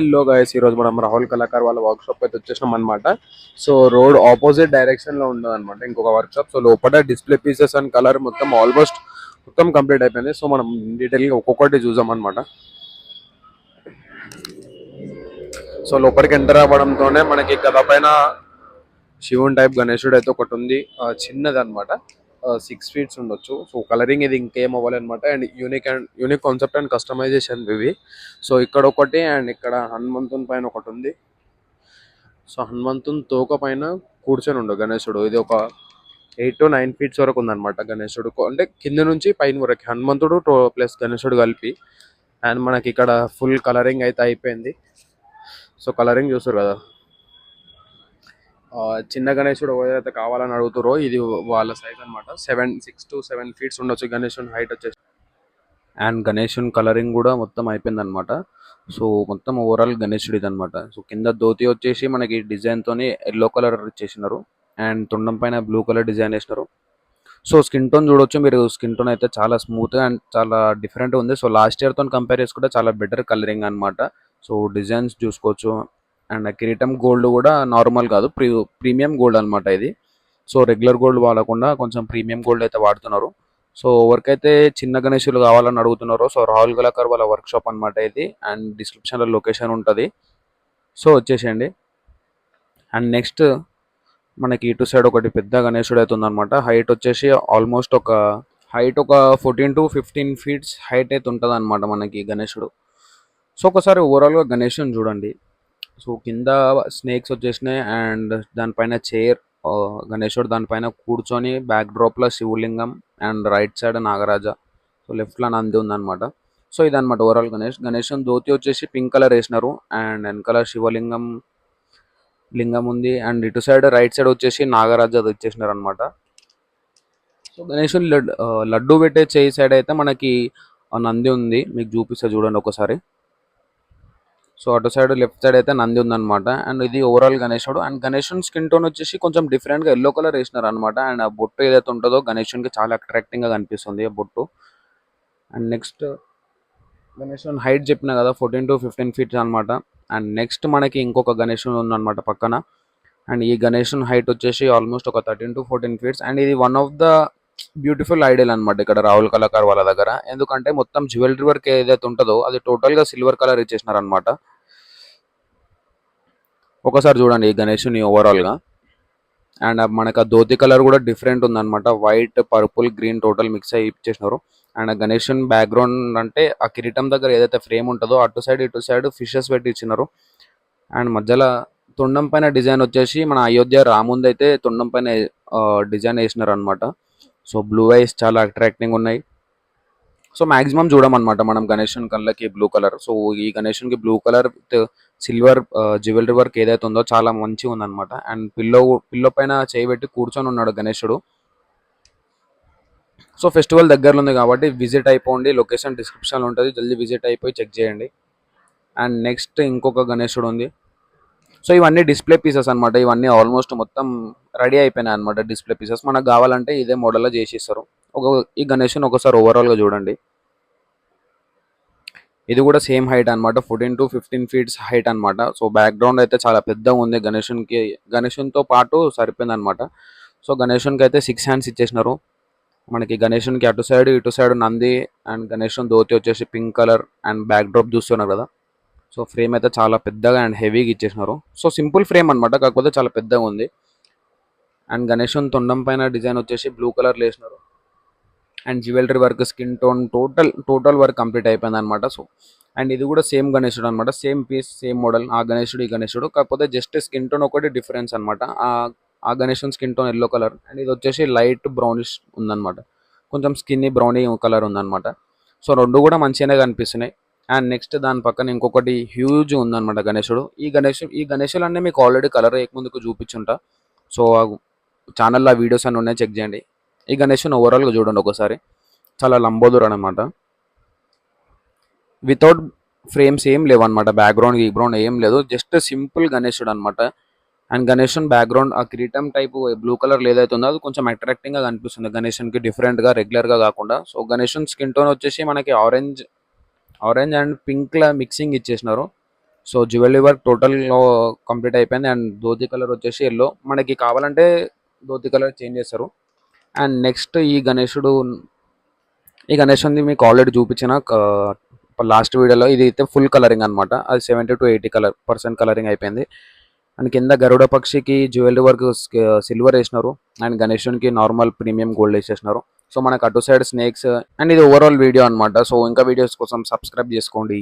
Hello guys, ఈరోజు మనం రాహుల్ కళాకార్ వాళ్ళ వర్క్ షాప్ అయితే వచ్చేసినాం అనమాట. సో రోడ్ ఆపోజిట్ డైరెక్షన్ లో ఉండదు అనమాట ఇంకొక వర్క్ షాప్. సో లోపల డిస్ప్లే పీసెస్ అండ్ కలర్ మొత్తం కంప్లీట్ అయిపోయింది. సో మనం డీటెయిల్ గా ఒక్కొక్కటి చూసాం అనమాట. సో లోపలికి ఎంటర్ అవ్వడంతోనే మనకి గద పైన శివుని టైప్ గణేశుడు అయితే ఒకటి ఉంది, చిన్నది అనమాట. 6 ఫీట్స్ ఉండొచ్చు. సో కలరింగ్ ఇది ఇంకేం అవ్వాలి అనమాట. And unique concept and customisation ఇవి. సో ఇక్కడ ఒకటి అండ్ ఇక్కడ హనుమంతుని పైన ఒకటి ఉంది. సో హనుమంతుని తోక పైన కూర్చొని ఉండు గణేశుడు. ఇది ఒక 8 to 9 ఫీట్స్ వరకు ఉందన్నమాట గణేశుడు. అంటే కింద నుంచి పైన వరకు హనుమంతుడు ప్లస్ గణేశుడు కలిపి. అండ్ మనకి ఇక్కడ ఫుల్ కలరింగ్ అయితే అయిపోయింది. సో కలరింగ్ చూస్తారు కదా. చిన్న గణేశుడు ఏదైతే కావాలని అడుగుతారో ఇది వాళ్ళ సైజ్ అనమాట. 6 to 7 ఫీట్స్ ఉండొచ్చు గణేశుని హైట్ వచ్చేసి. అండ్ గణేశుని కలరింగ్ కూడా మొత్తం అయిపోయింది అనమాట. సో మొత్తం ఓవరాల్ గణేశుడు ఇది అనమాట. సో కింద ధోతి వచ్చేసి మనకి డిజైన్ తోని ఎల్లో కలర్ ఇచ్చేసినారు. అండ్ తొండం పైన బ్లూ కలర్ డిజైన్ వేసినారు. సో స్కిన్ టోన్ చూడొచ్చు మీరు. స్కిన్ టోన్ అయితే చాలా స్మూత్ అండ్ చాలా డిఫరెంట్ ఉంది. సో లాస్ట్ ఇయర్ తో కంపేర్ చేసుకుంటే చాలా బెటర్ కలరింగ్ అనమాట. సో డిజైన్స్ చూసుకోవచ్చు. అండ్ కిరీటం గోల్డ్ కూడా నార్మల్ కాదు, ప్రీమియం గోల్డ్ అనమాట ఇది. సో రెగ్యులర్ గోల్డ్ వాడకుండా కొంచెం ప్రీమియం గోల్డ్ అయితే వాడుతున్నారు. సో ఎవరికైతే చిన్న గణేశులు కావాలని అడుగుతున్నారో సో రాహుల్ కళాకార్ వాళ్ళ వర్క్ షాప్ అనమాట ఇది. అండ్ డిస్క్రిప్షన్లో లొకేషన్ ఉంటుంది. సో వచ్చేసేయండి. అండ్ నెక్స్ట్ మనకి ఇటు సైడ్ ఒకటి పెద్ద గణేశుడు అయితే ఉందన్నమాట. హైట్ వచ్చేసి ఆల్మోస్ట్ ఒక 14 to 15 ఫీట్స్ హైట్ అయితే ఉంటుంది అనమాట మనకి గణేశుడు. సో ఒకసారి ఓవరాల్గా గణేశుని చూడండి. సో కింద స్నేక్స్ వచ్చేసినాయి అండ్ దానిపైన చైర్, గణేశుడు దానిపైన కూర్చొని బ్యాక్ డ్రాప్లో శివలింగం and right side Nagaraja. So లెఫ్ట్లో నంది ఉందన్నమాట. సో ఇదన్నమాట ఓవరాల్ గణేశుని ధోతి వచ్చేసి పింక్ కలర్ వేసినారు. అండ్ వెనకాల శివలింగం లింగం ఉంది. అండ్ ఇటు సైడ్ రైట్ సైడ్ వచ్చేసి నాగరాజ అది ఇచ్చేసినారు అనమాట. సో గణేశుని లడ్డు పెట్టే చేయి సైడ్ అయితే మనకి నంది ఉంది. మీకు చూపిస్తా చూడండి ఒకసారి. సో అటు సైడ్ లెఫ్ట్ సైడ్ అయితే నంది ఉందన్నమాట. అండ్ ఇది ఓవరాల్ గణేశుడు. అండ్ గణేశుని స్కిన్ టోన్ వచ్చేసి కొంచెం డిఫరెంట్గా ఎల్లో కలర్ వేసినారు అనమాట. అండ్ ఆ బొట్టు ఏదైతే ఉంటుందో గణేశునికి చాలా అట్రాక్టింగ్గా కనిపిస్తుంది ఆ బొట్టు. అండ్ నెక్స్ట్ గణేశుని హైట్ చెప్పిన కదా 14 to 15 ఫీట్స్ అనమాట. అండ్ నెక్స్ట్ మనకి ఇంకొక గణేశుడు ఉందన్నమాట పక్కన. అండ్ ఈ గణేశుని హైట్ వచ్చేసి ఆల్మోస్ట్ ఒక 13 to 14 ఫీట్స్. అండ్ ఇది one of the beautiful ideal అనమాట ఇక్కడ రాహుల్ కళాకార్ వాళ్ళ దగ్గర. ఎందుకంటే మొత్తం జ్యువెలరీ వర్క్ ఏదైతే ఉంటుందో అది టోటల్గా సిల్వర్ కలర్ ఇచ్చేసినారు అనమాట. ఒకసారి చూడండి ఈ గణేశుని ఓవరాల్గా. అండ్ మనకు ఆ ధోతి కలర్ కూడా డిఫరెంట్ ఉందన్నమాట. White, purple, green total mix అయ్యి ఇచ్చేసినారు. అండ్ గణేశుని బ్యాక్గ్రౌండ్ అంటే ఆ కిరీటం దగ్గర ఏదైతే ఫ్రేమ్ ఉంటుందో అటు సైడ్ ఇటు సైడ్ ఫిషెస్ పెట్టి ఇచ్చినారు. అండ్ మధ్యలో తొండం పైన డిజైన్ వచ్చేసి మన అయోధ్య రాముంది అయితే తొండం పైన డిజైన్ వేసినారు అనమాట. సో బ్లూ ఐస్ చాలా అట్రాక్టింగ్ ఉన్నాయి. సో మాక్సిమం చూడమన్నమాట మనం గణేశుని కళ్ళకి బ్లూ కలర్. సో ఈ గణేశునికి blue colour with silver jewellery work ఏదైతే ఉందో చాలా మంచిగా ఉందన్నమాట. అండ్ పిల్లో పైన చేయి పెట్టి కూర్చొని ఉన్నాడు గణేశుడు. సో ఫెస్టివల్ దగ్గరలో ఉంది కాబట్టి విజిట్ అయిపోండి. లొకేషన్ డిస్క్రిప్షన్లో ఉంటుంది, జల్దీ విజిట్ అయిపోయి చెక్ చేయండి. అండ్ నెక్స్ట్ ఇంకొక గణేశుడు ఉంది. సో ఇవన్నీ డిస్ప్లే పీసెస్ అనమాట. ఇవన్నీ ఆల్మోస్ట్ మొత్తం రెడీ అయిపోయినాయి అనమాట. డిస్ప్లే పీసెస్ మనకు కావాలంటే ఇదే మోడల్లో చేసి ఇస్తారు. ఈ గణేశుని ఒకసారి ఓవరాల్గా చూడండి. ఇది కూడా సేమ్ హైట్ అనమాట, 14 to 15 ఫీట్స్ హైట్ అనమాట. సో బ్యాక్గ్రౌండ్ అయితే చాలా పెద్దగా ఉంది గణేశునితో పాటు సరిపోయింది అనమాట. సో గణేశునికి అయితే 6 హ్యాండ్స్ ఇచ్చేసినారు. మనకి గణేశునికి అటు సైడ్ ఇటు సైడ్ నంది అండ్ గణేశుని ధోతి వచ్చేసి pink colour. And back drop చూస్తున్నారు కదా. సో ఫ్రేమ్ అయితే చాలా పెద్దగా అండ్ హెవీగా ఇచ్చేసినారు. సో సింపుల్ ఫ్రేమ్ అనమాట, కాకపోతే చాలా పెద్దగా ఉంది. అండ్ గణేశుని తొండం పైన డిజైన్ వచ్చేసి బ్లూ కలర్ వేసినారు. And jewellery work, skin tone, total work complete అయిపోయింది అనమాట. సో అండ్ ఇది కూడా సేమ్ గణేశుడు అనమాట. Same piece, same model. ఆ గణేశుడు ఈ గణేశుడు, కాకపోతే జస్ట్ స్కిన్ టోన్ ఒకటి డిఫరెన్స్ అనమాట. ఆ గణేశుని skin tone yellow colour and ఇది వచ్చేసి లైట్ బ్రౌనిష్ ఉందన్నమాట. కొంచెం స్కిన్ని బ్రౌనీ కలర్ ఉందన్నమాట. సో రెండు కూడా మంచిగానే కనిపిస్తున్నాయి. అండ్ నెక్స్ట్ దాని పక్కన ఇంకొకటి హ్యూజ్ ఉందన్నమాట గణేశుడు. ఈ గణేశులు అన్నీ మీకు ఆల్రెడీ కలర్ ముందుకు చూపించుంటా. సో ఛానల్లో వీడియోస్ అన్నీ ఉన్నాయి, చెక్ చేయండి. ఈ గణేశుని ఓవరాల్గా చూడండి ఒకసారి. చాలా లంబోదర్ అనమాట. వితౌట్ ఫ్రేమ్స్ ఏం లేవు అనమాట. బ్యాక్గ్రౌండ్ ఏం లేదు, జస్ట్ సింపుల్ గణేశుడు అనమాట. అండ్ గణేశన్ బ్యాక్గ్రౌండ్ ఆ కిరీటం టైపు బ్లూ కలర్ ఏదైతే ఉందో అది కొంచెం అట్రాక్టింగ్గా కనిపిస్తుంది గణేశన్కి, డిఫరెంట్గా రెగ్యులర్గా కాకుండా. సో గణేశన్ స్కిన్ టోన్ వచ్చేసి మనకి ఆరెంజ్ అండ్ పింక్ల మిక్సింగ్ ఇచ్చేసినారు. So jewellery work total complete అయిపోయింది. అండ్ ధోతి కలర్ వచ్చేసి ఎల్లో. మనకి కావాలంటే ధోతి కలర్ చేంజ్ చేస్తారు. అండ్ నెక్స్ట్ ఈ గణేషుని మీకు ఆల్రెడీ చూపించిన లాస్ట్ వీడియోలో. ఇది అయితే ఫుల్ కలరింగ్ అనమాట. అది 70 to 80% కలరింగ్ అయిపోయింది. అండ్ కింద గరుడ పక్షికి జ్యువెలరీ వర్క్ సిల్వర్ వేసినారు. అండ్ గణేషునికి నార్మల్ ప్రీమియం గోల్డ్ వేసేసినారు. సో మనకు అటు సైడ్ స్నేక్స్. అండ్ ఇది ఓవరాల్ వీడియో అనమాట. సో ఇంకా వీడియోస్ కోసం సబ్స్క్రైబ్ చేసుకోండి.